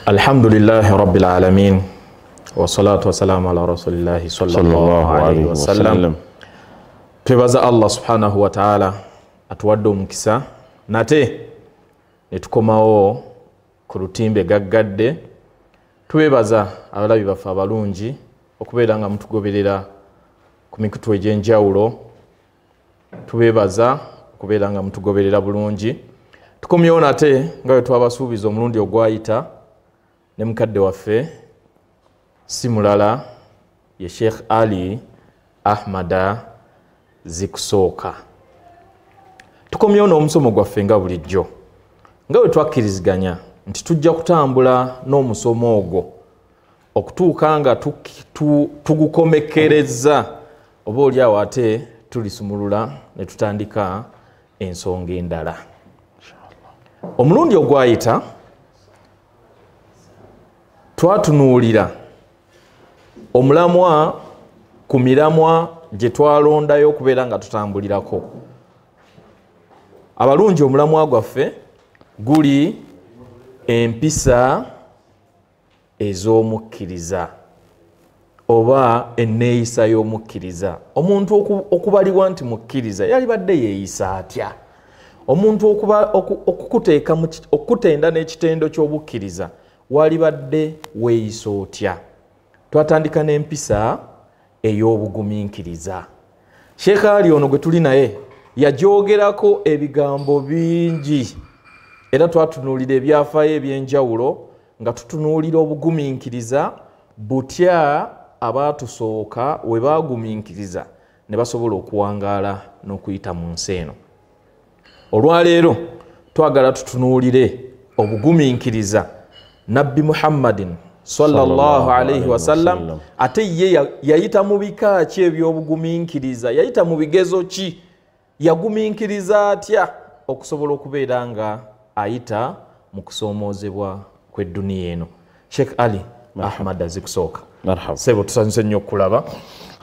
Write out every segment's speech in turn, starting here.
Alhamdulillahi Rabbil Alamin wa salatu wa salamu ala rasulillahi sallallahu alaihi wasallam. Twebaza Allah subhanahu wa ta'ala atuwadde omukisa nate netukomawo ku lutimbe gaggadde. Twebaza abalabi baffe abalungi okubeera nga mutugoberera ku mikutu egy'enjawulo. Tubebaza okubeera nga mutugoberera bulungi. Tukomyewo nate nga bwe twabasuubiza omulundi ogwayita ne mukadde waffe si mulala ye Sheikh Ali Ahmada Zikusooka. Tukomyewo n'omusomo gwaffe nga bulijjo nga bwe twakkiriziganya nti tujja kutambula n'omusomo ogwo okutuuka nga tugukomekereza oba oliawo ate tulisumulula ne tutandika ensonga endala. Omulundi ogwayita twatunuulira omulamwa ku miramwa gye twalondayo okubeera nga tutambulirako. Abalungi omulamwa gwaffe guli empisa ez'omukkiriza oba enneeyisa y'omukkiriza. Omuntu okubalibwa nti mukkiriza yalibadde yeeyisa atya? Omuntu okukutenda n'ekitendo ky'obukkiriza walibadde weeyisa otya? Twatandika n'empisa ey'obugumiikiriza. Sheikh Ali ono gwe tuli naye yagyogerako ebigambo bingi era twatunuulira ebyafaayo eby'enjawulo nga tutunuulira obugumiikiriza butya abaatusooka we baagumiikiriza ne basobola okuwangaala n'okuyita mu nsi eno. Olwaleero twagala tutunuulire obugumiikiriza Nabbi Muhammadin sallallahu alayhi wasallam, ate ye yayita mu bika ki eby'obugumiikiriza? Yayita mu bigezo ki? Yagumiikiriza atya okusobola okubeera nga ayita mu kusoomoozebwa kw'edduniya eno? Sheikh Ali Ahmad Zikusooka, sebo tusanyuse nnyo okulaba.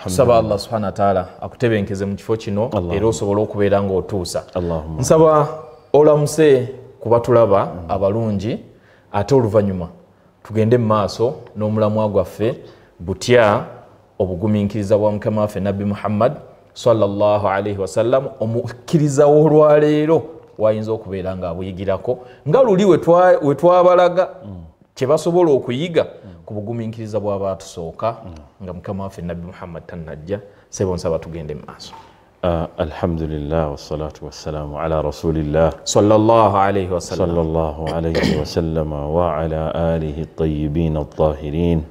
Nsaba Allah subhanahu wa ta'ala akutebenkeze mu kifo kino era osobole okubeera nga otuusa. Nsaba olamuse kubatulaba abalungi, ate oluvannyuma tugende mu maaso n'omulamwa gwaffe butya obugumiikiriza bwa mukama waffe Nabbi Muhammad sallallahu alayhi wasallam omukkiriza w'olwaleero wayinza okubeera nga abuyigirako nga luli we twabalaga kye basobola okuyiga ku bugumiikiriza bw'abaatusooka nga mukama waffe Nabbi Muhammad tannajja. Sebo nsaba tugende mu maaso. Alhamdulillah wassalatu wassalamu ala rasulillah sallallahu alayhi wasallam wa ala alihi at-tayyibin at-tahirin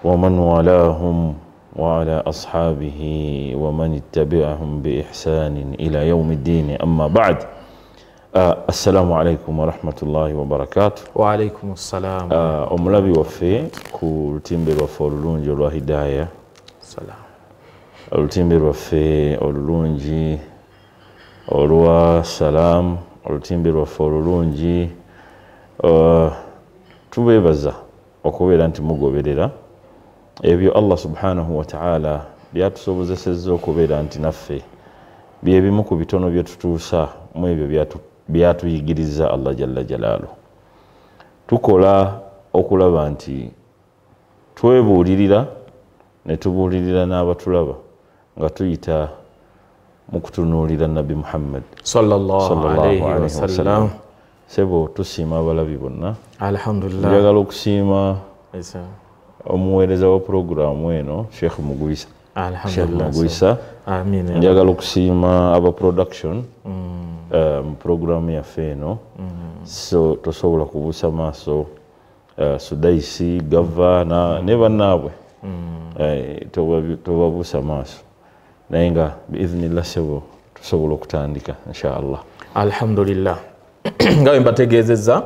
wa man walahum wa ala ashabihi wa man ittabi'ahum bi ihsanin ila yawmiddin. Amma ba'd. Assalamu alaykum wa rahmatullahi wa barakatuh. Wa alaykum assalam. Omulabi waffe ku lutimbe lwaffe olulungi olwa Hidaya. Salam. Olutimbe lwaffe olulungi olwa Salam, olutimbe lwaffe olulungi. Tubeebaza okubeera nti mugoberera ebyo Allah subhanahu wa ta'ala byatusobozesezza okubeera nti naffe byebimu ku bitono bye tutuusa mu ebyo byatuyigiriza Allah jalla jalaalu. Tukola okulaba nti twebuulirira ne tubuulirira n'abatulaba nga tuyita mu kutunuulira Nabbi Muhammad sallallahu alayhi wasallam. Sebo tusiima abalabi bonna. Alhamdulillah. Njagala okusiima omuweereza wa puroguramu eno Sheikh Mugwisa. Alhamdulillah. Amin. Njagala okusiima aba production mu puroguramu yaffe eno. So tosobola kubuusa maaso Sudaisi, Gava ne bannaabwe tobabuusa maaso naye nga biiznillah sebo tusobola okutandika inshaallah. Alhamdulillah. Nga bwe mbategeezezza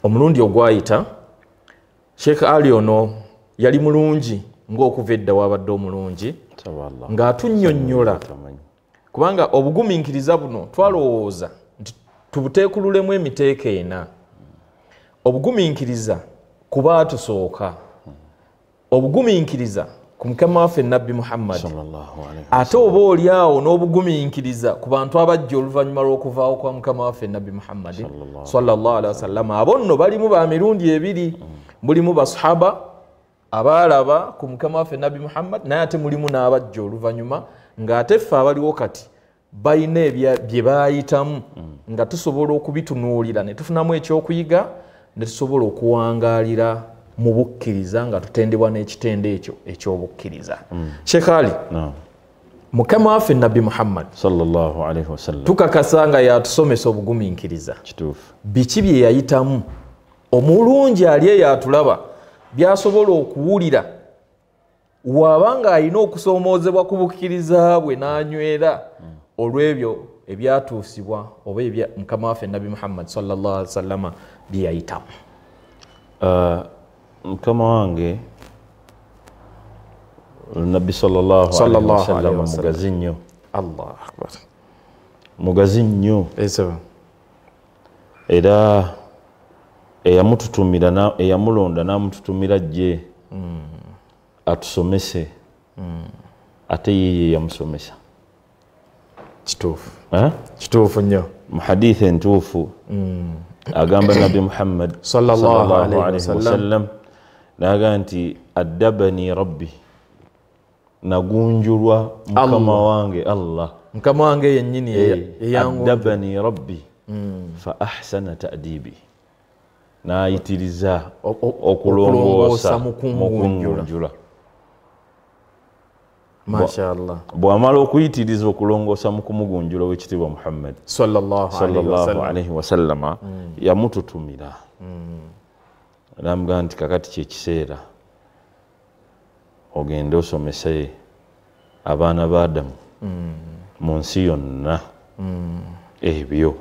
omulundi ogwayita Sheikh Ali ono yali mulungi ng'okuva edda wabadde omulungi ng'atunnyonnyola, kubanga obugumiikiriza buno twalowooza nti tubuteekululemu emiteeko ena. Obugumiikiriza ku baatusooka, obugumiikiriza ku mukama waffe nabbi Muhammad sallallahu alaihi ate oba oli awo n'obugumiikiriza ku bantu abajja oluvannyuma lw'okuvaawo kwa mukama waffe nabbi Muhammad sallallahu alaihi wasallam abo nno balimu ba mirundi ebiri mulimu basahaba abalaba ku mukama waffe nabbi Muhammad naye ate mulimu n'abajja oluvannyuma ng'ate ffe abaliwo kati balina bye baayitamu nga tusobola okubitunuulira ne tufunamu ekyokuyiga ne tusobola okuwangaalira mu bukkiriza nga tutendebwa n'ekitende ekyo ekyobukkiriza. Sheikh Ali, mukama waffe nabbi Muhammad sallallahu alaihi wasallam tukakasa nga yatusomesa obugumiikiriza. Kituufu. Biki bye yayitamu omulungi ali eyatulaba byasobola okuwulira wabanga alina okusoomoozebwa ku bukkiriza bwe n'anywera olw'ebyo ebyatuusibwa oba mukama waffe nabbi Muhammad sallallahu alaihi wasallam bye yayitamu. Mukama wange nabbi sallallahu alaihi wasallam mugazi nnyo. Allahu akbar. Mugazi nnyo. Era eyamututumira eyamulonda n'amututumira jje atusomese ate yeye yamusomesa. Kituufu. Kituufu nnyo. Mu hadithi entuufu agamba nabbi Muhammad sallallahu alaihi wasallam naga nti addabani rabbi, nagunjulwa mukama wange Allah. Mukama wange yennyini addabani rabbi fa ahsana ta'dibi, n'ayitiriza okulongoosa mu kungunjula. Mashallah. Bw'amala okuyitiriza okulongoosa mu kumugunjula w'ekitiibwa Muhammad sallallahu alaihi wasallama yamututumira n'amugamba nti kakati kyekiseera ogende osomese abaana ba Adamu mu nsi yonna ebyo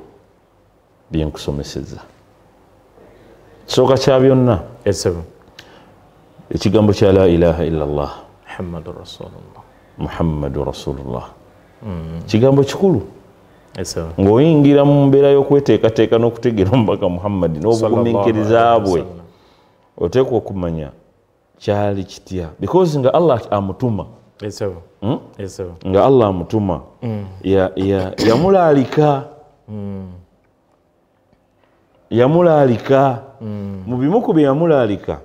bye nkusomesezza. Kisooka kya byonna ekigambo kya la ilaha illallah Muhammadu Rasulullah. Kigambo kikulu. Ng'oyingira mu mbeera y'okweteekateeka n'okutegeera omubaka Muhammad n'obugumiikiriza bwe oteekwa okumanya kyali kitya, because nga Allah amutuma. Nga Allah amutuma yamulaalika mu bimu ku bye yamulaalika.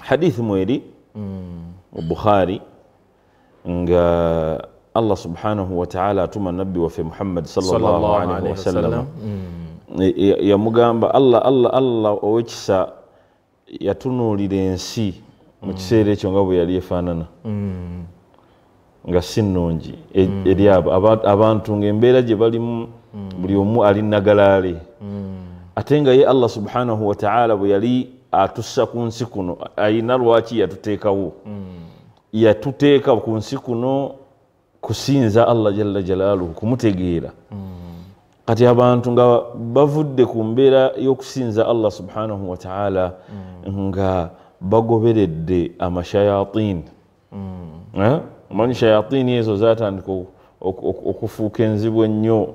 Hadithi mweri mu Bukhari nga Allah subhanahu wa ta'ala atuma nabbi waffe Muhammad sallallahu alaihi wasallam yamugamba Allah owekisa yatunuulira ensi mu kiseera ekyo nga bwe yali efaanana nga si nnungi eri abantu ng'embeera gye balimu buli omu ali nagalaale, ate nga ye Allah subhanahu wa ta'ala bwe yali atussa ku nsi kuno ayina lwaki yatuteekawo. Yatuteeka ku nsi kuno kusinza Allah jalla jalaaluhu, kumutegeera. Kati abantu nga bavudde ku mbeera y'okusinza Allah subhanahu wa ta'ala nga bagoberedde amashayatin. Omanyi shayatini ezo zatandika okufuuka enzibu ennyo,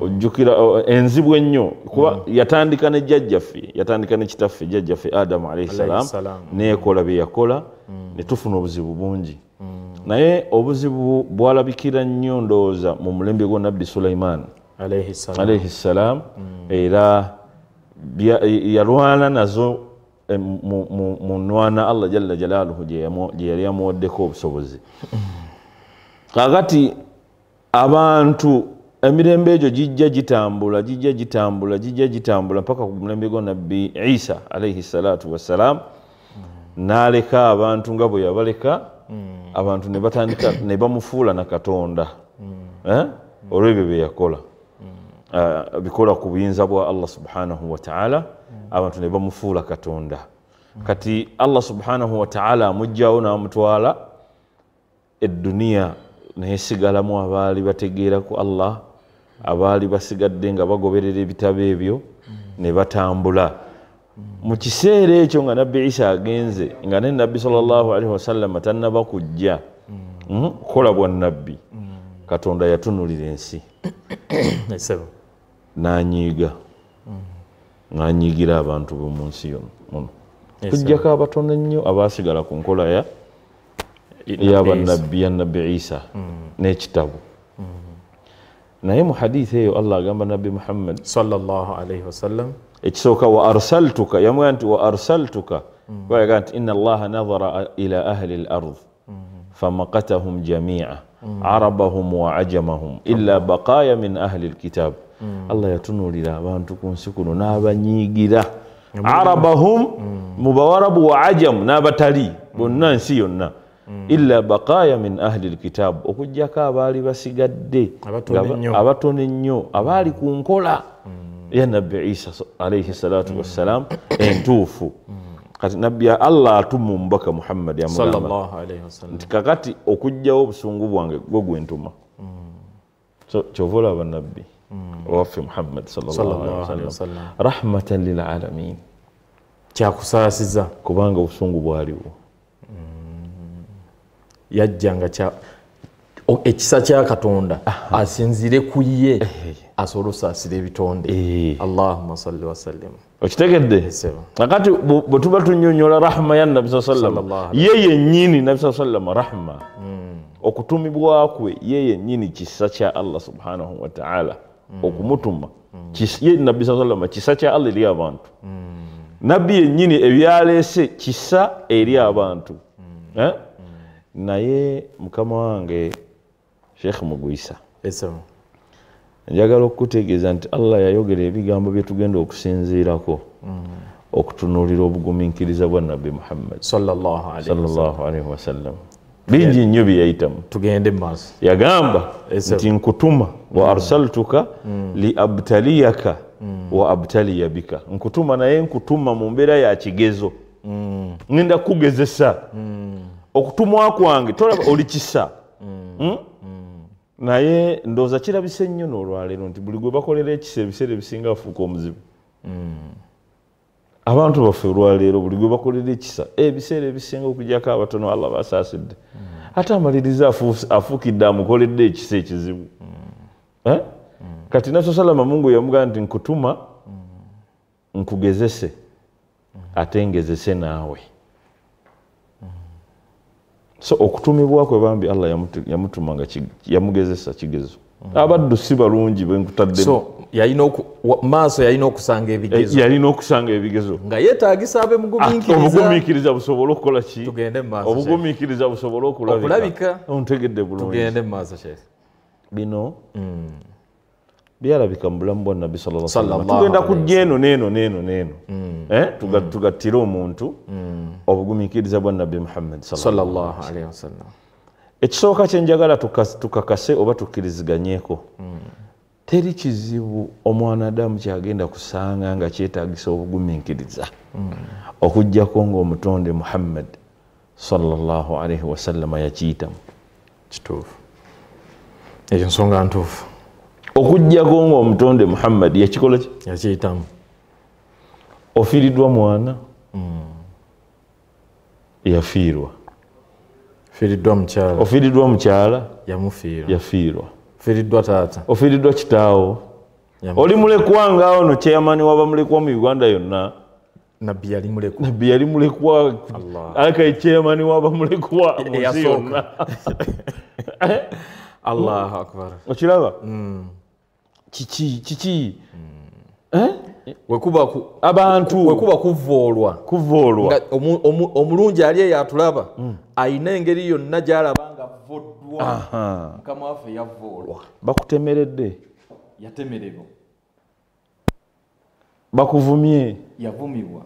ojjukira enzibu ennyo kuba yatandika ne jjajjaffe, yatandika ne kitaffe jjajjaffe Adamu alayhi salam, neekola bye yakola ne tufuna obuzibu bungi. Naye obuzibu bwalabikira nnyo ndowooza mu mulembe gwa nabbi Sulaiman alayhi salam, era yalwana nazo mu nwana Allah jalla jalaaluhu gye yali amuwaddeko obusobozi. Kakati abantu emirembe egyo gijja gitambula mpaka ku mulembe gwa nabbi Isa alayhi salatu wassalam, n'aleka abantu nga bwe yabaleka. Abantu ne batandika ne bamufuula na Katonda olw'ebyo bye yakola, bikola ku buyinza bwa Allah subhanahu wa ta'ala. Abantu ne bamufuula Katonda. Kati Allah subhanahu wa ta'ala amugjawo n'amutwala edduniya, neyesigalamu abaali bategeera ku Allah, abaali basigadde nga bagoberera ebitabo ebyo ne batambula. Mu kiseera ekyo nga nabbi Isa agenze nga ne nabbi sallallahu alaihi wasallam tannaba kujja kukola bwa nabbi, Katonda yatunulira ensi n'anyiigira abantu b'omu nsi muno, kujjako abatono ennyo abaasigala ku nkola y'abannabbi ya nabbi Isa n'ekitabo naye mu hadithi eyo Allah agamba nabbi Muhammad sallallahu alayhi wasallam ekisooka wa arsaltuka yamugamba nti wa arsaltuka bayaga nti inna allaha nadhara ila ahli al-ard famaqatahum jami'a arabahum wa ajamahum illa baqaya min ahli al-kitab Allah yatunulira abantu ku nsi kuno n'abanyiigira arabahum mubawarabu wa ajam n'abatali bonna nsi yonna illa baqaya min ahli al-kitab okujjako abaali basigadde abatono ennyo abaali ku nkola ya nabbi Isa alayhi salatu wassalam entuufu kati nabbi Allah atuma omubaka Muhammad sallallahu alayhi wasallam nti kakati okujjawo obusungu bwange gwe gwentuma so kyova olaba nabbi owaffe Muhammad sallallahu alayhi wasallam rahmatan lil alamin kyakusaasiza kubanga obusungu bwaliwo yajjanga ekisa kya Katonda asinzire ku ye asobola okusaasira ebitonde Allahumma salli wa sallim okitegedde nakati bwe tuba tunnyonnyola rahma ya nabbi sallam ye yennyini nabbi sallam rahma okutumibwa kwe ye yennyini kisa kya Allah subhanahu wa ta'ala okumutuma ye nabbi sallam kisa kya Allah eri abantu nabbi yennyini ebyaleese kisa eri abantu naye mukama wange Sheikh Mugwisa njagala okutegeeza nti Allah yayogera ebigambo bye tugenda okusinziirako okutunuulira obugumiikiriza bwa nabbi Muhammad sallallahu alayhi wasallam bingi nnyo bye yayitamu tugende maaso yagamba nti nkutuma wa arsaltuka li abtaliyaka wa abtaliya bika nkutuma naye nkutuma mu mbeera ya kigezo ngenda kugezesa okutumwa kwange tolaba oli kisa naye ndooza kirabise nnyo n'olwaleero nti buli gwe bakolera ekisa ebiseera ebisinga afuuka omuzibu abantu baffe olwaleero buli gwe bakolera ekisa ebiseera ebisinga okujjako abatono Allah basaasidde ate amaliriza afuukidde amukoledde ekisa ekizibu kati nabbi salama Mungu yamugamba nti nkutuma nkugezese ate ngezese naawe so okutumibwa kwe bambi Allah yamutuma nga yamugezesa kigezo abaddu si balungi bwe nkutadde so maaso yalina okusanga ebigezo yalina okusanga ebigezo nga yeetaagisa abe obugumiikiriza busobola okukola ki tugende maaso obugumiikiriza busobola okulabika ontegedde bulungi tugende maaso Sheikh bino byalabika mu bulamu bwa nabbi sallallahu alayhi wasallam tugenda kujja eno neeno tugattire omuntu obugumiikiriza bwa nabbi Muhammad sallallahu alayhi wasallam ekisooka kyenjagala tukakase oba tukkiriziganyeko teri kizibu omwanadamu kyagenda kusanga nga kyetaagisa obugumiikiriza okujjako ng'omutonde Muhammad sallallahu alayhi wasallam yakiyitamu kituufu ekyo nsonga ntuufu okujjako ng'omutonde Muhammad yakikola ki yakiyitamu ofiiriddwa mwana yafiirwa ofiiriddwa mukyala yafiirwa ofiiriddwa taata ofiiriddwa kitaawo oli mulekwa ngaawo no chairman w'abamulekwa mu Uganda yonna nabbi yali mulekwa aka chairman w'abamulekwa mu nsi yonna Allahu akbar okiraba kiki abantu wekuba kuvoolwa omulungi ali eyo atulaba ayina engeri yonna gy'alaba nga avoddwa mukama waffe yavoolwa bakutemeredde yatemerebwa bakuvumye yavumibwa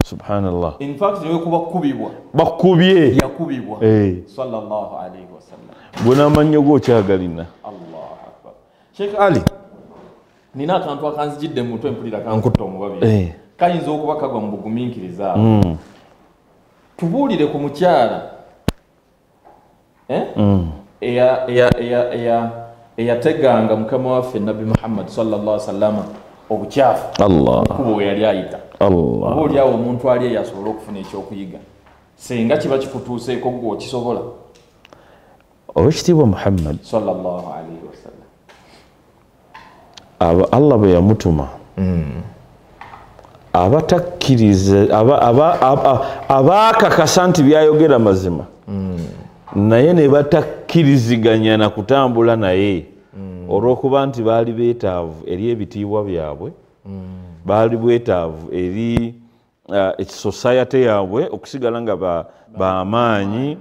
subhanallah in fact newekuba kukubibwa bakubye yakubibwa sallallahu alayhi wasallam bwe n'amannyo go okyagalina Allahu akbar Sheikh Ali nina akantu akanzijidde mu mutwe mpulira kankutta omubabiri kayinza okuba kagwa mu bugumiikiriza tubuulire ku mukyala eyateganga mukama waffe nabbi Muhammad sallallahu alaihi wasallam obukyafu kubo we yali ayita oba oliawo omuntu ali eyasobola okufuna ekyokuyiga singa kiba kikutuuseeko gwe okisobola Oweekitiibwa Muhammad sallallahu alaihi wasallam Allah bwe yamutuma abatakkiriza abaakakasa nti byayogera mazima naye ne batakkiriziganya na kutambula naye olw'okuba nti baali beetaavu eri ebitiibwa byabwe baali bwetaavu eri ekisosayate yaabwe okusigala nga b'amaanyi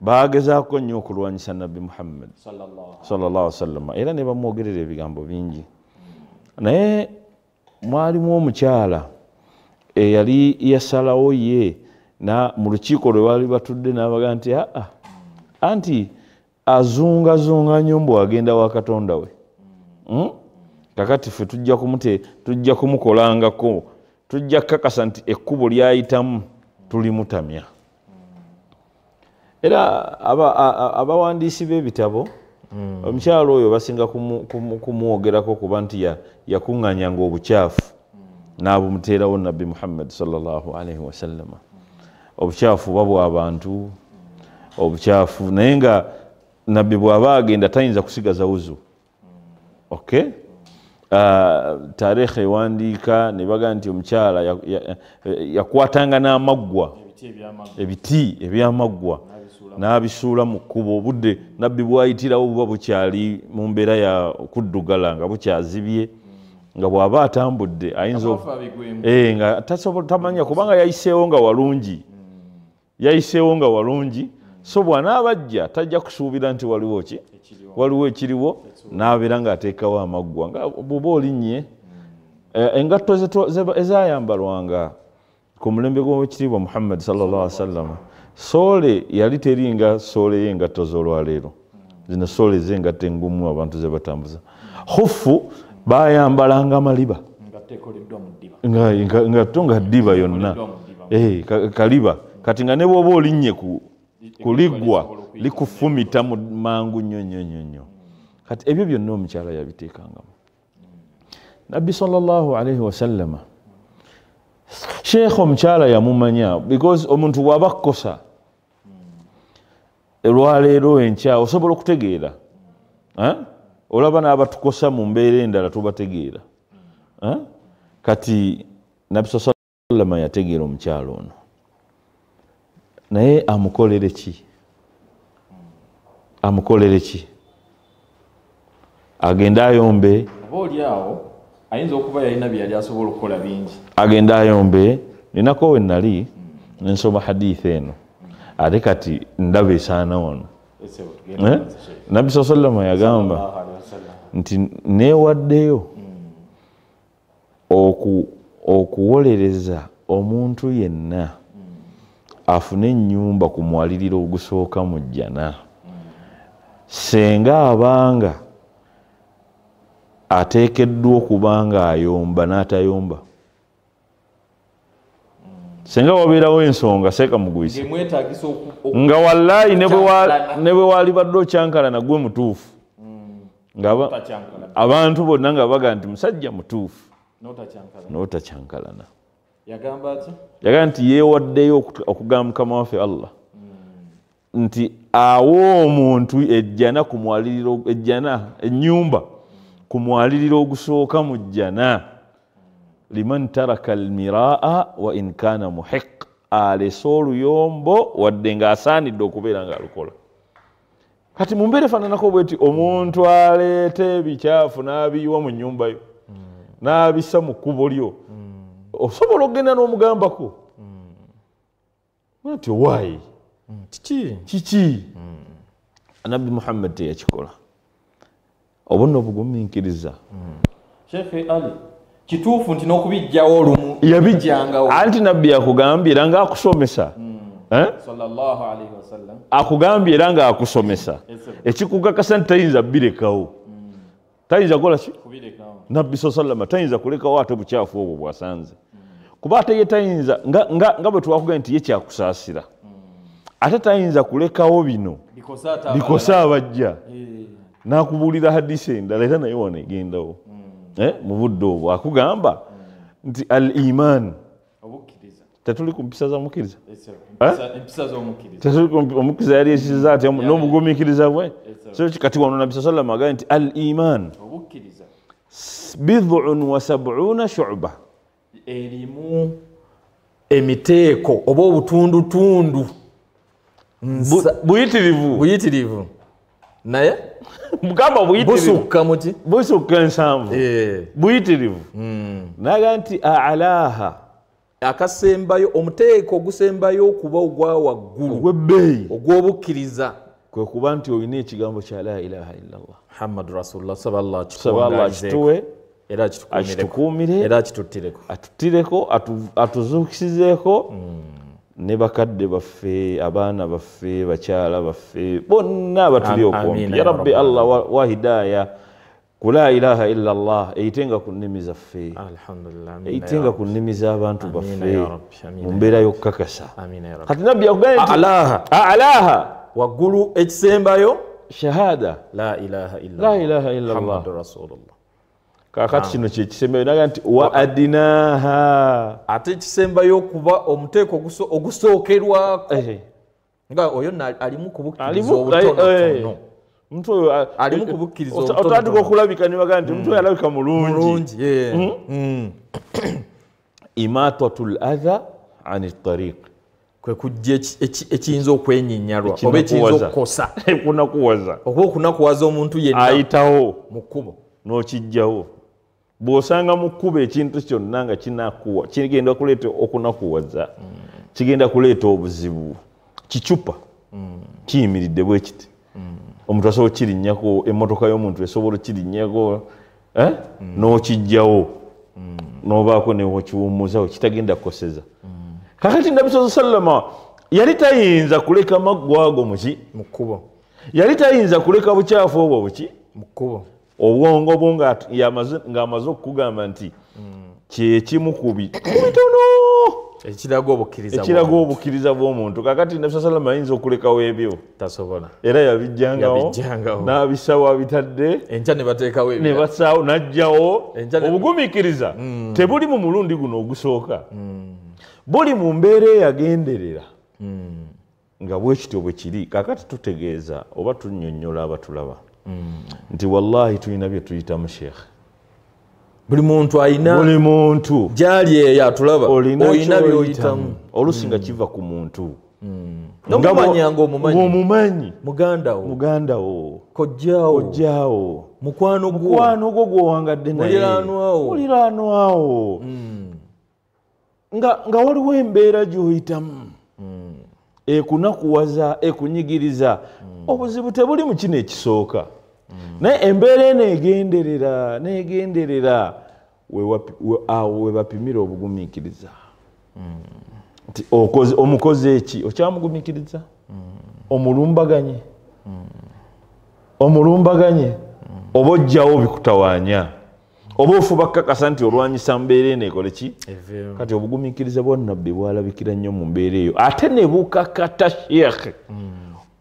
bagezaako nnyo okulwanyisa nabbi Muhammad sallallahu alaihi wasallam era ne bamwogerera ebigambo bingi naye mwalimu omukyala eyali yasalawo ye mu lukiiko lwe baali batudde n'abaga nti anti azungazunga nnyo mbu agenda wa Katonda we kakati ffe tujja kumukolangako tujja kukakasa nti ekkubo lyayitamu tulimutamya era abawandiisi b'ebitabo omukyalo oyo basinga kumwogerako kuba nti yakuŋŋanyanga obukyafu n'abumuteerawo nabbi Muhammad sallallahu alaihi wasallam obukyafu buba bw'abantu obukyafu naye nga nabbi bw'aba agenda tayinza kusigaza wuzu okay taarikhi ewandiika ne baga nti omukyala yakwatanga n'amaggwa ebiti ebyamaggwa n'abisuula mu kkubo obudde nabbi bwayitirawo buba bukyali mu mbeera ya kuddugala nga bukyazibye nga bw'aba atambudde ayinza nga tamanya kubanga yayiseewo nga walungi so bw'anaabajja tajja kusuubira nti waliwo ekiriwo n'abeera ng'ateekawo amaggwa nga bw'oba olinnye engatto ezayambalwanga ku mulembe gw'owekitiibwa Muhammad sallallahu alaihi wasallam soole yali teringa soole y'engatto z'olwaleero zino soole ez'engatto engumu abantu ze batambuza khufu bayambalanga maliba ngatto nga ddiba yonna kaliba kati nga ne bw'oba olinnye kuliggwa likufumita mu mangu nnyo kati ebyo byonna omukyala yabiteekangamu nabbi sallallahu alaihi wasallama sheekh omukyala yamumanya because omuntu bw'aba kukosa olwaleero enkya osobola okutegeera olaba n'abatukosa mu mbeera endala tubategeera kati nabbi sallallahu alaihi wasallama yategeera omukyala ono naye amukolere ki agenda ayombe obaoliawo ayinza okuba yalina byali asobola okukola bingi agenda ayombe ninako we nali nensoma hadithi eno ate kati ndaba esaana wano nabbi saa sallama yagamba nti neewaddeyo okuwolereza omuntu yenna afune ennyumba ku mwaliriro ogusooka mu jjana senga abanga ateekeddwa okuba nga ayomba n'atayomba senga wabeerawo ensonga seeka mugwise nga wallaayi ne bwe waali badde okyankalana gwe mutuufu abantu bonna nga baga nti musajja mutuufu n'otacyankalana yagamba nti yeewaddeyo okugamba mukama waffe Allah nti awo omuntu ejjana ku mwaliriro ennyumba ku mwaliriro ogusooka mu jjana liman taraka almiraa wa in kana muhiq alese oluyombo wadde ng'asaanidde okubeera ng'alukola kati mu mbeera efaananako bweti omuntu aleeta ebikyafu n'abiyiwa mu nnyumba yo n'abissa mu kkubo lyo osobola okugenda n'omugambako nti owaayi kiki nabbi Muhammad teyakikola oba nno obugumiikiriza Sheikh Ali kituufu nti n'okubijjawo olumu yabijjangawo anti nabbi akugambye era ng'akusomesa sallallahu alaihi wasallam akugambye era ng'akusomesa ekikukakasa nti tayinza birekawo tayinza kukola ki nabbi sallama tayinza kulekawo ate obukyafu obwo bwasanze kuba ate ye tayinza nga bwe twakugambye nti ye kyakusaasira ate tayinza kulekawo bino bikosa abajja n'akubuulira hadisi endala era naye wano egendawo mu budde obwo akugamba nti al iman tetuli ku mpisa za mukkiriza omukkiriza yali esiza atya n'obugumiikiriza bwe so kati wano nabbi sallam agambye nti al iman bid'un wa sab'una shu'ba erimu emiteeko oba obutundutundu buyitirivu naye mugamba busukka muti busukka ensanvu buyitirivu naga nti alaha akasembayo omuteeko ogusembayo okuba ogwa waggulu ogw'ebbeeyi ogw'obukkiriza kwe kuba nti olina ekigambo kya la ilaha illallah muhammadu rasulullah saballah kituwe era akitukuumire era akituttireko atuttireko atuzuukisizeeko ne bakadde baffe abaana baffe bakyala baffe bonna abatuli okumpi ya rabbi allah wa hidaaya ku la ilaha illa allah eyitenga ku nnimi zaffe eyitenga ku nnimi z'abantu baffe mu mbeera y'okukakasa kati nabbi yakugambye nti alaha waggulu ekisembayo shahada la ilaha illa allah muhammadu rasulullah kakati kino kyekisembayo naga nti wa adinaha ate ekisembayo okuba omuteeko ogusookerwako nga oyo alimu kubukkiriza obutonotono omuntu oyo alimu kubukkiriza obutonotono otandika okulabika ne baga nti omuntu oyo alabika mulungi imatatul adha ani tariq kwe kujja ekiyinza okwenyinyalwa oba ekiyinza okukosa okunakuwaza oba okunakuwaza omuntu yenna ayitawo mu kkubo n'okijjawo bw'osanga mu kkubo ekintu kyonna nga kigenda kuleeta okunakuwaza kigenda kuleeta obuzibu kicupa kiyimiridde bwe kiti omuntu asobola kirinnyako emmotoka y'omuntu esobola kirinnyako n'okijjawo n'obaako newokiwummuzawo kitagenda kukoseza kakati nabbi sallama yali tayinza kuleka maggwa ago mu kkubo yali tayinza kuleka bukyafu obwo buki mu kkubo obwongo bwo ng'amaze okukugamba nti kyekimu ku bitono ekiraga obukkiriza bw'omuntu kakati nabbi sallama ayinza okulekawo ebyo tasobola era yabijjangawo n'abisawo abitadde enkya ne bateekawo ne basaawo n'ajjawo obugumiikiriza tebuli mu mulundi guno ogusooka buli mu mbeera eyagenderera nga bwekityo bwe kiri kakati tutegeeza oba tunnyonnyola abatulaba nti wallahi tulina bye tuyitamu sheekh buli muntu ayina buli muntu gyali eyo atulaba olina byoyitamu olusi nga kiva ku muntu nomumanyanga omumanyi mugandawo kojjaawo mukwano gwo gwowangadde naye muliraanwawo nga waliwo embeera gy'oyitamu ekunakuwaza ekunyigiriza obuzibu tebuli mu kino ekisooka naye embeera eno negenderera awo we bapimira obugumiikiriza nti omukozi eki okyamugumiikiriza omulumbaganye oba ojjawo bikutawaanya oba ofuba kkakasa nti olwanyisa mbeera eno ekole ki kati obugumiikiriza bwa nabbi bwalabikira nnyo mu mbeera eyo ate ne bukakata sheekh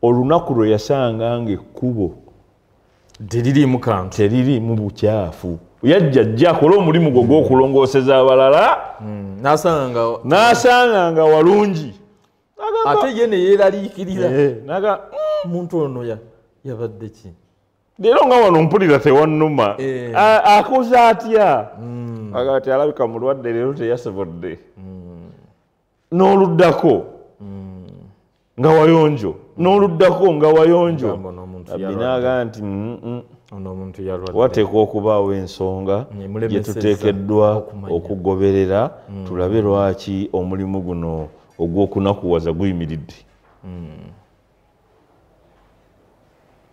olunaku lwe yasanga nga ekkubo teririimu bukyafu yajja akola omulimu gwe gw'okulongooseza abalala n'asanga nga walungi ate ye ne yeeraliikirira omuntu ono yabadde ki leero nga wano mpulira tewannuma akoze atya agati alabika mulwadde leero teyasobodde n'oluddako nga wayonjo n'oluddako nga wayonjo abinaga nti wateekwa okubaawo ensonga gye tuteekeddwa okugoberera tulabe lwaki omulimu guno ogw'okunakuwaza guyimiridde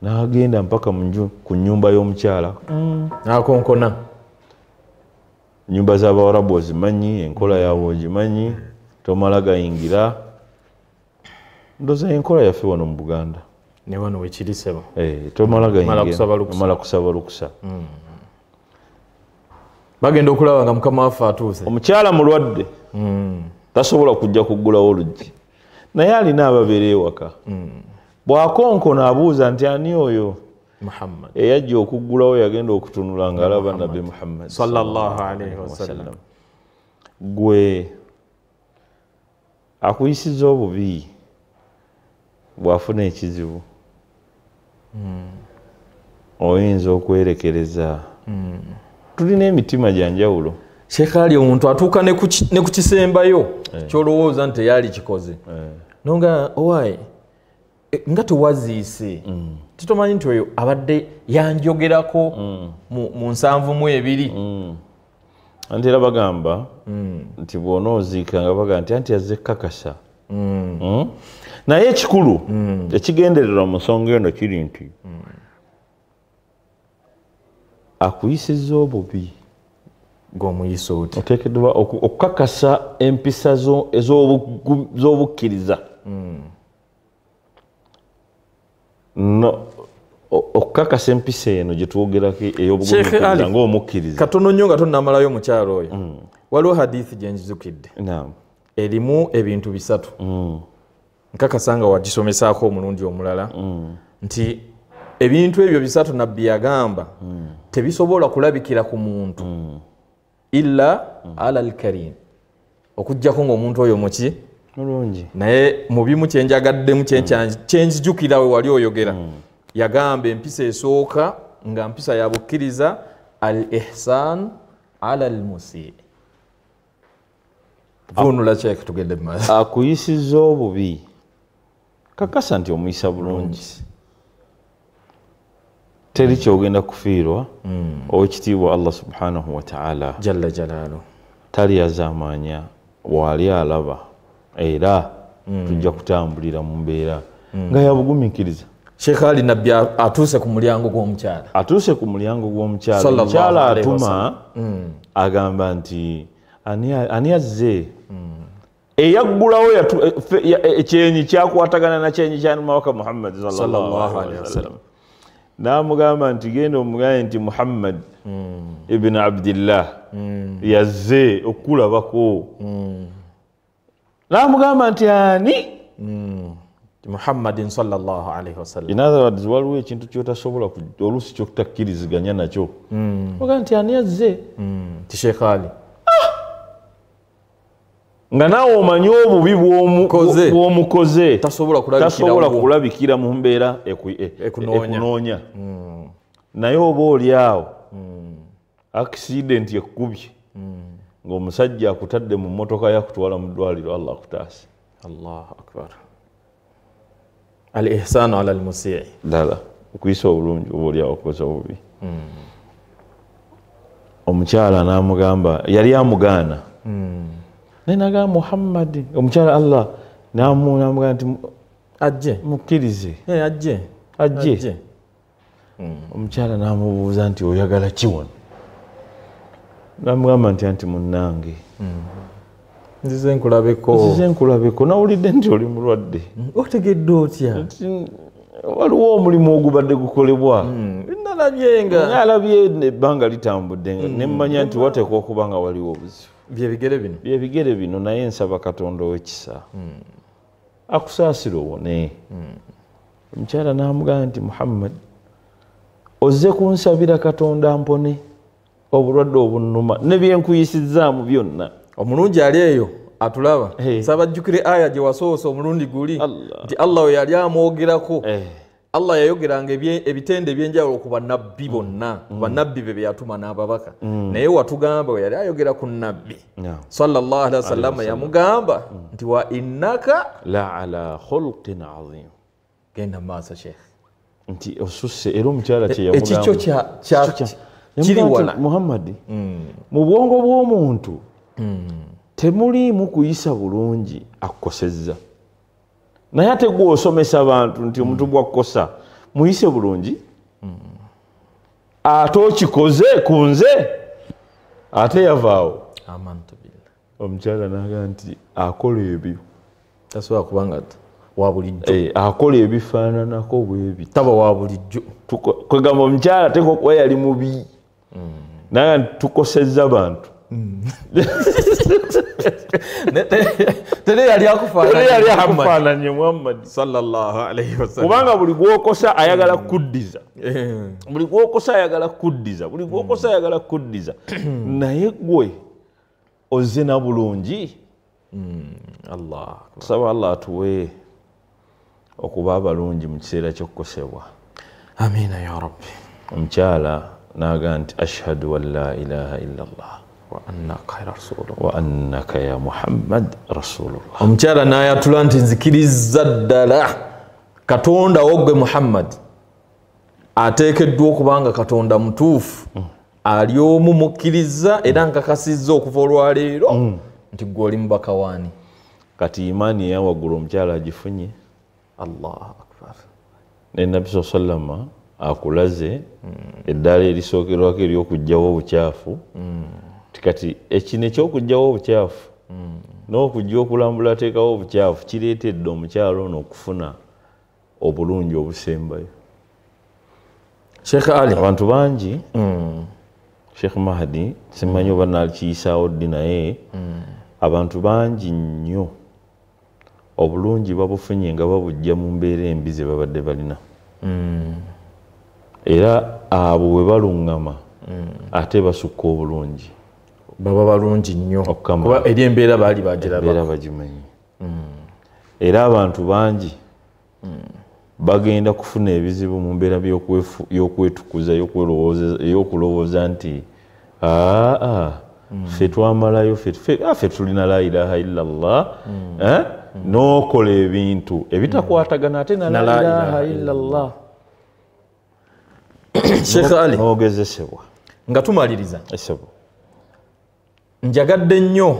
n'agenda mpaka ku nnyumba y'omukyala n'akonkona ennyumba z'abawarabu ozimanyi enkola yaabwe ogimanyi tomala gayingira ndoza enkola yaffe wano mu Buganda ne wano wekiri sebo tomala gayingira kusaba lukusa bagenda okulaba nga mukama waffe atuuse omukyala mulwadde tasobola kujja kuggulawo oluggi naye alina ababeera ewaka bw'akonkona abuuza nti ani oyo Muhammad eyajja okuggulawo yagenda okutunula ng'alaba nabbi Muhammad sallallahu alayhi wasallam gwe akuyisiza obubi bw'afuna ekizibu oyinza okwerekereza tulina emitima gya njawulo sheekh ali omuntu atuuka ne ku kisembayo kyolowooza nti teyali kikoze nonga owaayi nga tewaziise titomanyi nti oyo abadde yanjogerako mu 7 anti era bagamba nti bw'onooziika nga bagamba nti yazze kakasa naye ekikulu ekigendererwa mu nsonga eno kiri nti akuyisizza obubi ng'omuyisa oti oteekeddwa okukakasa empisa z'obukkiriza okukakasa empisa eno gye twogerako ey'obugumiikiriza ng'omukkiriza katono nnyo nga tonnamalayo mukyalo oyo waliwo hadithi gye njizukidde erimu ebintu 3 nkakasa nga wagisomesaako omulundi omulala nti ebintu ebyo 3 nabbi yagamba tebisobola kulabikira ku muntu illa ala alkarim okujjako ng'omuntu oyo muki mulungi naye mu bimu kyenjagaddemu kyenjijukira we wali oyogera yagamba empisa esooka nga mpisa ya bukkiriza al ihsan ala al musii vunula kyeke tugende mumaaso akuyisizza obubi kakasa nti omuyisa bulungi teri kyogenda kufiirwa owekitiibwa Allah subhanahu wa ta'ala jalla jalaalu tali yazaamanya waali alaba era tujja kutambulira mu mbeera nga yabugumiikiriza. Sheikh Ali nabbi atuuse ku mulyango gw'omukyala omukyala atuma agamba nti ani azze eyaggulawo ekyenyi kyakwatagana na kyenyi kya mawaka Muhammad sallallahu alaihi wasallam namugamba nti genda omugaye nti Muhammad ibn Abdillah yazze okulabako namugamba nti ani Muhammadin sallallahu alaihi wasallam. In other words, waliwo ekintu kyotasobola oluusi kyokutakkiriziganya nakyo oga nti ani yazze ti Sheikh Ali nga naawe omanyi obubi bw'omukoze tasobola kulabikira mu mbeera ekunoonya naye oba oli awo accident ekubye ng'omusajja akutadde mu mmotoka yakutwala mu ddwaliro Allah akutaase. Allahu akbar. Al ihsanu ala al musii ddala okuyisa obulungi oba oli awo okukoza obubi. Omukyala n'amugamba yali amugaana naye n'agamba Muhammad omukyala Allah n'amugamba nti ajje mukkirize ajje. Omukyala n'amubuuza nti oyagala ki wano n'amugamba nti munnange nzize nkulabeko nawulidde nti oli mulwadde. Otegedde otya? Waliwo omulimu ogubadde gukolebwa nalabye ebbanga litambudde nemmanya nti wateekwa okuba nga waliwo obuzibu byebigere bino naye nsaba Katonda ow'ekisa akusaasira owone. Omukyala n'amugamba nti Muhammad ozze kunsabira Katonda mpone obulwadde obunnuma ne byenkuyisizzaamu byonna. Omulungi ali eyo atulaba sabajjukire aya gye wasoose omulundi guli nti Allah we yali amwogerako. Allah yayogeranga ebitende ebyenjawulo ku bannabbi bonna bannabbi be yatuma n'ababaka naye watugamba we yali ayogera ku nabbi sallallahu alaihi wasallam yamugamba nti wa innaka la ala khuluqin azim. Genda maaso Sheikh nti osusse era omukyala kye yamugamba ekikyo kiri wala Muhammad mu bwongo bw'omuntu temuliimu kuyisa bulungi akukosezza naye ate gwe osomesa abantu nti omuntu bwakkosa muyise bulungi ate okikoze ku nze ate yavaawo. Omukyala n'agamba nti akola ebyo tasobola kubanga wa bulijjo akola ebifaananako bwebi taba wa bulijjo kwegamba omukyala ateeka okuba yali mubi naye tukosezza bantu tere yali akufaananye Muhammad sallallahu alaihi wasallam kubanga buli gwokosa ayagala kuddiza buli gwokosa ayagala kuddiza naye gwe ozze na bulungi. Allah tusaba Allah atuwe okuba abalungi mu kiseera ky'okukosebwa. Amina ya rabbi. Omukyala n'agamba nti ashhadu an la ilaha illa Allah wa annaka ya Muhammad rasulullah. Omukyala n'ayatula nti nzikiriza ddala katonda ogwe Muhammad ateekeddwa okubanga katonda mutuufu ali omu mukkiriza era nkakasizza okuva olwaleero nti gwe oli mubaka waani. Kati imaani eyawaggulu omukyala agifunye. Allahu akbar. Ne Nabbi sallama akulaze eddaala erisookerwako ery'okuggyawo obukyafu. Kati ekino eky'okuggyawo obukyafu n'okujja okulambula ateekawo obukyafu kireetedde omukyala ono okufuna obulungi obusembayo. Sheikh Ali, abantu bangi Sheikh Mahdi simanyi oba nakiyisaawo ddi naye abantu bangi nnyo obulungi babufunye nga babujja mu mbeera embi ze babadde balina. Era abo bwe baluŋŋama ate basukka obulungi. baba balungi nnyo kuba eri embeera baali bagimanyi. Era abantu bangi bagenda kufuna ebizibu mu mbeera y'okwetukuza y'okulowooza nti ffe twamalayo ffe tulina la ilaha illallah n'okola ebintu ebitakwatagana ate na la ilaha illallah. Sheikh Ali, n'ogezesebwa nga tumaliriza esebo njagadde nnyo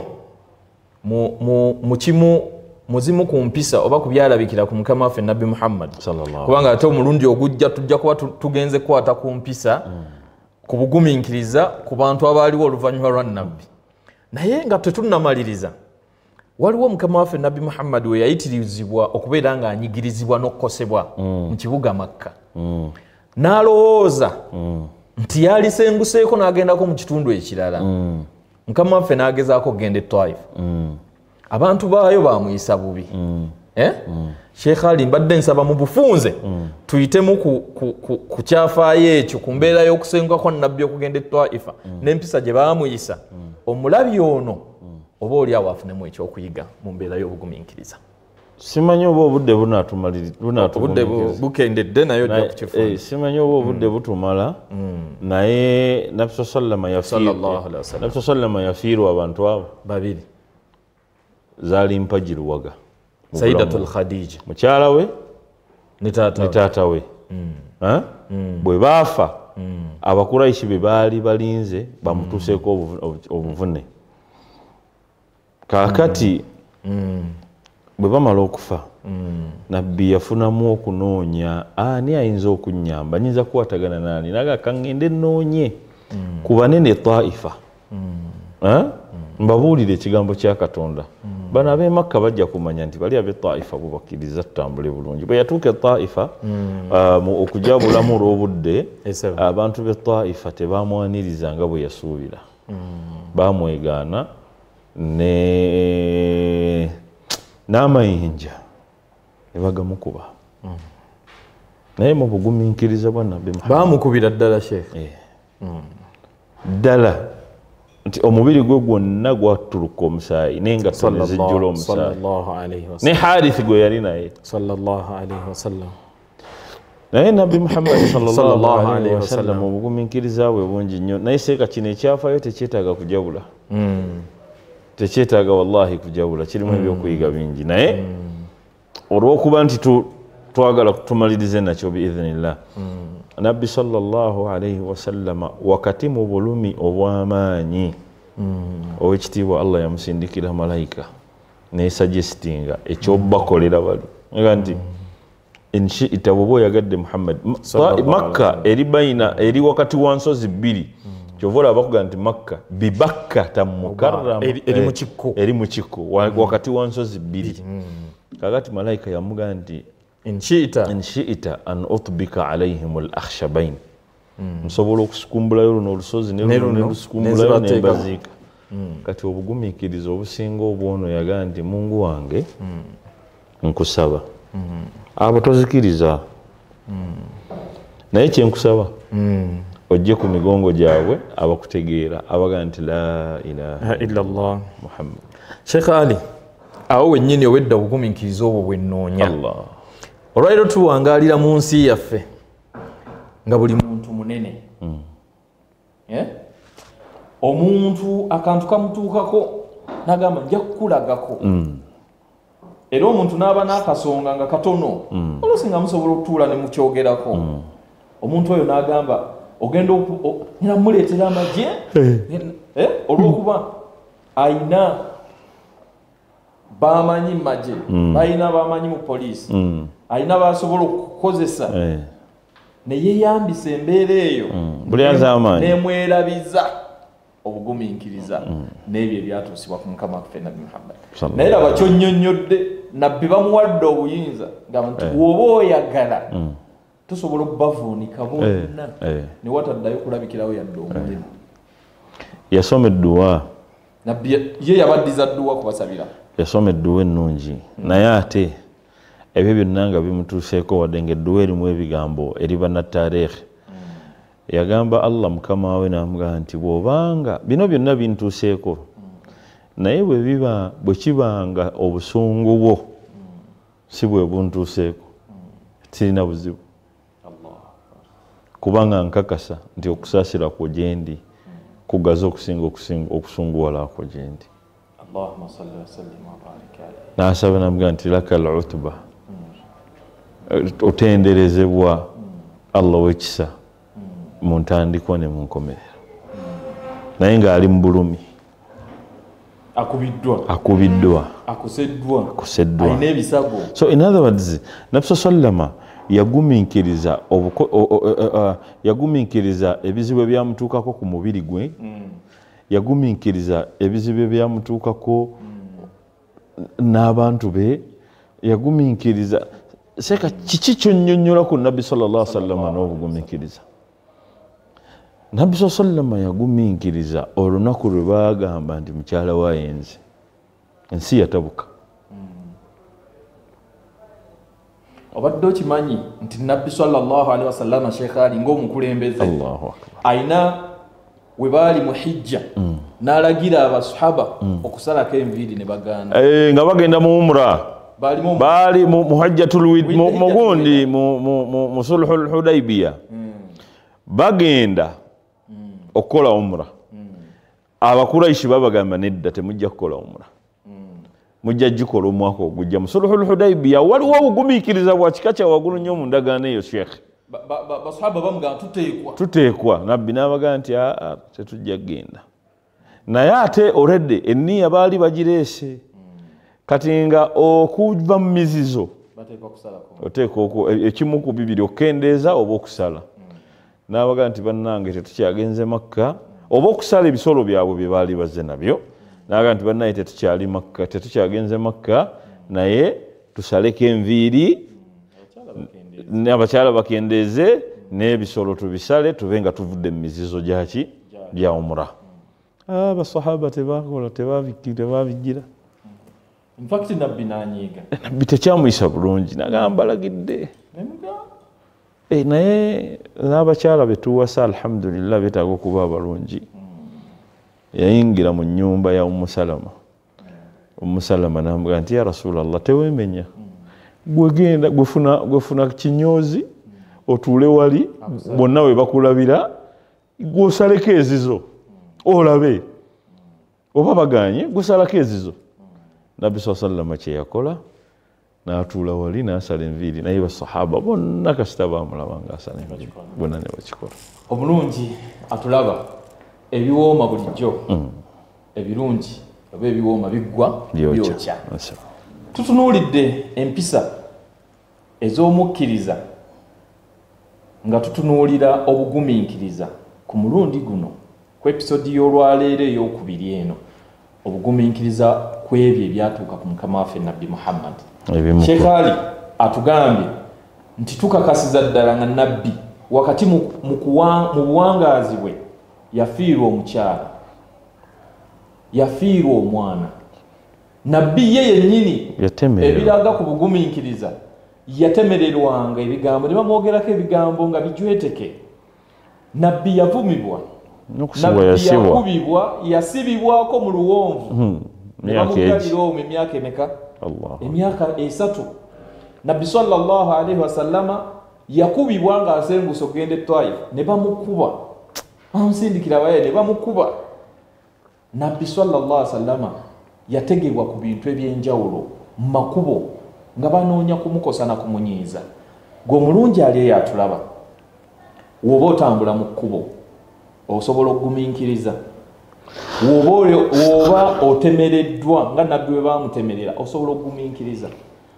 mu kimu muzimu ku mpisa oba ku byalabikira ku mukama waffe Nabbi Muhammad kubanga ate omulundi ogujja tujja kuba tugenze kukwata ku mpisa ku bugumiikiriza ku bantu abaaliwo oluvannyuma lwa Nabbi. Naye nga tetunnamaliriza waliwo mukama waffe Nabbi Muhammad we yayitirizibwa okubeera ng'anyigirizibwa n'okukosebwa mu kibuga Makka. N'alowooza nti yalisenguseeko n'agendako mu kitundu ekirala. Mukama waffe n'agezaako okugenda e Taifa. Abantu baayo bamuyisa bubi. Sheikh Ali, mbadde nsaba mu bufunze tuyitemu ku kyafaayo ekyo ku mbeera y'okusenguka kwa Nabbi okugenda e Taifa n'empisa gye baamuyisa. Omulabi ono oba oli awo afunemu ekyokuyiga mu mbeera y'obugumiikiriza. Simanyi oba obudde obudde bukendedde naye ojja kukifunza. Simanyi oba obudde butumala naye Nabbi sallama yafiirwa abantu abo babiri. Zaali mpagi Luwaga, Sayyidatul Khadija mukyala we ne taata we. Bwe baafa Abakuraishi be baali balinze bamutuuseeko obuvune. Kaakati bwe bamala okufa Nabbi yafunamu okunoonya ani ayinza okunnyamba, nyinza kukwatagana naani, naga kangende nnoonye ku banene Taifa mbabuulire ekigambo kya Katonda. Bano ab'e Makka bajja kumanya nti bali ab'e Taifa bubakkiriza tutambule bulungi. Bwe yatuuka e Taifa okujabulamu olw'obudde abantu b'e Taifa tebamwaniriza nga bwe yasuubira. Bamwegaana n'amayinja ne bagamukuba. Naye mu bugumiikiriza bwa Nabbi Muhammad baamukubira ddala Sheikh. Ddala nti omubiri gwe gwonna gwatuluka omusaayi n'engatto ne zijjula omusaayi. Ne Harith gwe yali naye. Naye Nabbi Muhammad sallallahu alaihi wasallam obugumiikiriza bwe bungi nnyo. Naye seeka kino ekyafaayo tekyetaaga kujawula. Tekyetaaga wallahi kujawula, kirimu ebyokuyiga bingi. Naye olw'okuba nti twagala tumalirize nakyo biidhnillah. Nabbi sallallahu alaihi wasallam wakati mu bulumi obw'amaanyi ow'ekitiibwa Allah yamusindikira malayika nesuggestinga ekyobakolera bali nga nti inshi'ta bw'oba oyagadde Muhammad. Makka eri wakati wa nsozi bbiri. Kyova olaba bakuga nti Makka bibakkata mukarrama eri mu kikko wakati wa nsozi bbiri. Kakati malayika yamuga nti inshi'ta an utbika alaihim al-akhshabain. Nsobola okusikumbulayo luno olusozi nelusikumbulayo nembaziika. Kati obugumiikiriza obusinga obwono yagaa nti Mungu wange nkusaba abo tozikiriza naye kyenkusaba ojje ku migongo gyabwe abakutegeera abagaa nti la ilaha illallah Muhammad. Sheikh Ali, awo wennyini owedda obugumiikiriza obwo bwennoonya. Olwaliro tuwangaalira mu nsi yaffe nga buli muntu munene. Omuntu akantu kamutuukako n'agamba nja kukulagako. era omuntu n'aba n'akasonga nga katono oluusi nga musobola okutuula ne mukyogerako omuntu oyo n'agamba ogenda nyina muleetera amagye olw'okuba ayina bamanyi magye balina bamanyi mu poliisi ayina basobola okukozesa ne yeeyambisa embeera eyo nemwerabiza obugumiikiriza n'ebyo ebyatuusibwa ku mukama waffe nabbi Muhammad naye laba kyonnyonnyodde nabbi bamuwadde obuyinza ngamba nti bw'oba oyagala tusobola okubavuunika bonna ne wataddayo kulabikirawo yadde omulimu yasoma edduwa nabbi ye yabaddiza dduwa kubasabira yasoma edduwa ennungi naye ate ebyo byonna nga bimutuuseeko wadde ng'edduwa erimu ebigambo eriba na taarikhi yagamba Allah mukama we n'amugamba nti bw'obanga bino byonna bintuuseeko naye bwe kibanga obusungu bwo si bwe buntuuseeko sirina buzibu kubanga nkakasa nti okusaasira kwo gye ndi kugaza okusinga okusunguwala kwo gye ndi Allahumma salli wa sallim wa barik alayhi n'asaba n'amugamba nti laka al-utba otenderezebwa Allah w'ekisa mu ntandikwa ne mu nkomerero naye ng'ali mu bulumi akubiddwa akuseddwa alina ebisago so in other words nabbi sallama yagumiikiriza ebizibu ebyamutuukako ku mubiri gwe yagumiikiriza ebizibu ebyamutuukako n'abantu be yagumiikiriza seka kiki kyonnyonnyola ku nabbi sallallahu alaihi wasallam n'obugumiikiriza nabbi sallallahu yagumiikiriza olunaku lwe baagamba nti mukyala wa yenze ensi yatabuka obadde okimanyi nti nabbi sallallahu alaihi wasallam Sheikh Ali ng'omukulembeze ayina we baali mu hijja n'alagira abasahaba okusalako enviiri ne baganda nga bagenda mu umra baali mu hajjatul mugundi mu sulhul hudaybiya bagenda okukola umra abakuraishi babagamba nedda temujja kukola umra mujja gikola omwaka ogujja mu sulhul hudaybiya waliwo obugumiikiriza bwa kika kya waggulu nnyo mu ndagaano eyo Sheikh basahaba bamugamba tuteekwa nabbi n'abagamba nti tetujja kgenda naye ate already enniya baali bagireese kati nga okuva mu mizizo oteeka ekimu ku bibiri okendeeza oba okusala n'abagamba nti bannange tetukyagenze Makka oba okusala ebisolo byabwe bye baali bazze nabyo n'abagamba nti bannaye tetukyali Makka tetukyagenze Makka naye tusaleko enviiri abakyala bakendeeze n'ebisolo tubisale tube nga tuvudde mu mizizo gyaki bya umra abasahaba tebakola tebabigira in fact nabbi nanyiga nabbi tekyamuyisa bulungi nagamba balagidde naye n'abakyala betuwasa alhamdulillah betaaga okuba abalungi yayingira mu nnyumba ya Umusalama n'amugamba nti ya Rasulallah teweemenya gwegenda gwefuna kinyoozi otuule wali bonna we bakulabira gwosaleko ezizo olabe oba baganye gusalako ezizo nabbi sallallahu kye yakola n'atuula wali n'asala enviiri naye basahaba bonna kasita baamulaba ng'asala enviiri bonna ne bakikola omulungi atulaba ebiwooma bulijjo ebirungi oba ebiwooma biggwa byokya tutunuulidde empisa ez'omukkiriza nga tutunuulira obugumiikiriza ku mulundi guno ku episodi y'olwaleero ey'okubiri eno obugumiikiriza ku ebyo ebyatuuka ku mukama waffe nabbi Muhammad Sheikh Ali atugambye nti tukakasiza ddala nga nabbi wakati mu buwangaazi bwe yafiirwa omukyala yafiirwa omwana nabbi ye yennyini ebiraga ku bugumiikiriza yatemererwanga ebigambo ne bamwogerako ebigambo nga bijweteke nabbi yavumibwa nabbi yakubibwa yasibibwako mu luwonvu ne bamugalira omwo emyaka emeka emyaka 3 nabbi sallallahu alaihi wasallama yakubibwa nga asengusa okugenda Taif ne bamukuba bamusindikira baye ne bamukuba nabbi sallallahu alaihi wasallama yategebwa ku bintu ebyenjawulo mu makubo nga banoonya kumukosa na kumunyiiza. Gwe omulungi ali eyo atulaba, woba otambula mu kkubo osobola okugumiikiriza, woba otemereddwa nga nabbi bwe bamutemerera osobola okugumiikiriza.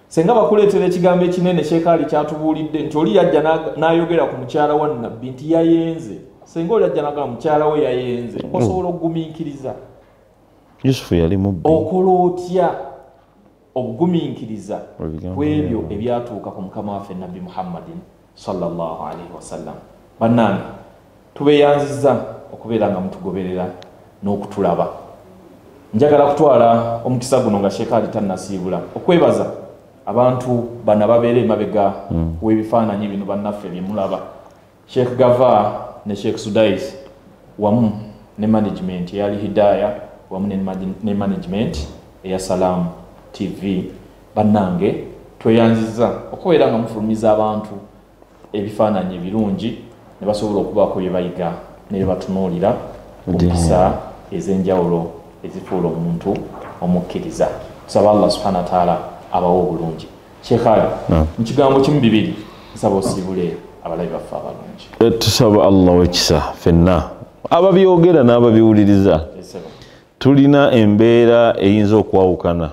Senga bakuleetera ekigambo ekinene Sheekh kyatubuulidde nti oli yajja n'ayogera ku mukyala wa nabbi nti yayenze. Senga oli yajja n'agamba mukyala we yayenze, osobola okugumiikiriza. Yusufu yali mubbi. Okola otya okugumiikiriza ku ebyo ebyatuuka ku mukama waffe nabbi Muhammadin sallallahu alaihi wasallam? Bannange, tubeeyanzizza okubeera nga mutugoberera n'okutulaba. Njagala kutwala omukisa guno nga Sheekh tannasiibula okwebaza abantu bana babeera emabega w'ebifaananyi bino bannaffe bye mulaba. Sheikh Gava ne Sheikh Sudais wamu ne management ya Al-Hidayah wamu ne management eya Salam TV. Bannange, tweyanzizza okubeera nga mufulumiza abantu ebifaananyi ebirungi ne basobola okubaako bye bayiga ne batunuulira ku mpisa ez'enjawulo ezifuula omuntu omukkiriza. Tusaba Allah subhanahu wa ta'ala abawo obulungi. Sheikh mu kigambo kimu bibiri nsaba osiibule abalabi baffe abalungi. Tusaba Allah wekisa ffenna ababyogera n'ababiwuliriza. Tulina embeera eyinza okwawukana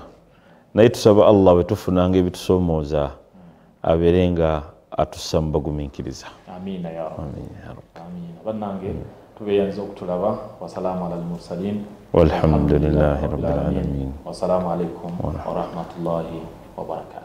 naye tusaba Allah bwe tufunanga ebitusoomooza abeere nga atussa mu bagumiikiriza. Amiina ya Rabbi. Amiina. Bannange, tubeeyanziza okutulaba. Wasalaamu alal mursaliin walhamdulillahi rabbil aalamiin. Wasalaamu alaikum wa rahmatullahi wa barakatuh.